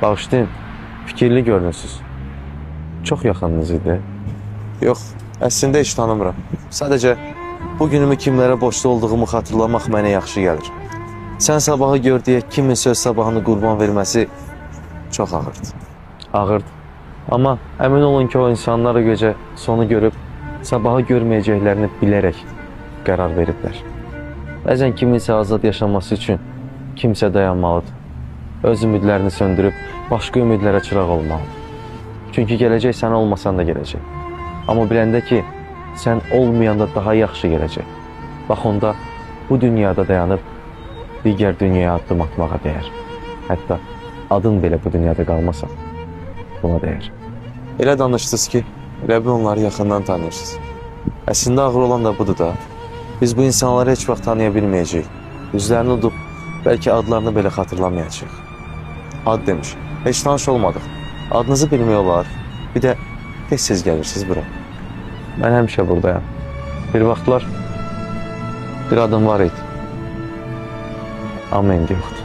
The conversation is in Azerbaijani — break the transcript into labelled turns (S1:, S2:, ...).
S1: Bağışlayın, fikirli görünürsünüz. Çox yaxınınız idi.
S2: Yox, əslində heç tanımıram. Sadəcə bu günümü kimlərə borclu olduğumu xatırlamaq mənə yaxşı gəlir. Sən sabahı gör deyə kimin söz sabahını qurban verməsi çox ağırdır.
S1: Ağırdı. Amma əmin olun ki, o insanlar o gecə sonu görüb, sabahı görməyəcəklərini bilərək qərar veriblər. Bəzən kiminsə azad yaşaması üçün kimsə dayanmalıdır. Öz ümidlərini söndürüb, başqa ümidlərə çıraq olmalıdır. Çünki gələcək sən olmasan da gələcək. Amma biləndə ki, sən olmayanda daha yaxşı gələcək. Bax onda bu dünyada dayanıb, digər dünyaya addım atmağa dəyər. Hətta adın belə bu dünyada qalmasa, buna dəyər.
S2: Elə danışdınız ki, elə bir onları yaxından tanıyırsınız. Əslində ağır olan da budur da. Biz bu insanları heç vaxt tanıya bilməyəcəyik. Üzlərini udub, bəlkə adlarını belə xatırlamayacaq. Ad demiş, heç tanış olmadıq. Adınızı bilmək olar, bir də tez-tez gəlirsiniz bura.
S1: Mən həmişə buradayam. Bir vaxtlar bir adım var idi. Amma indi yoxdur.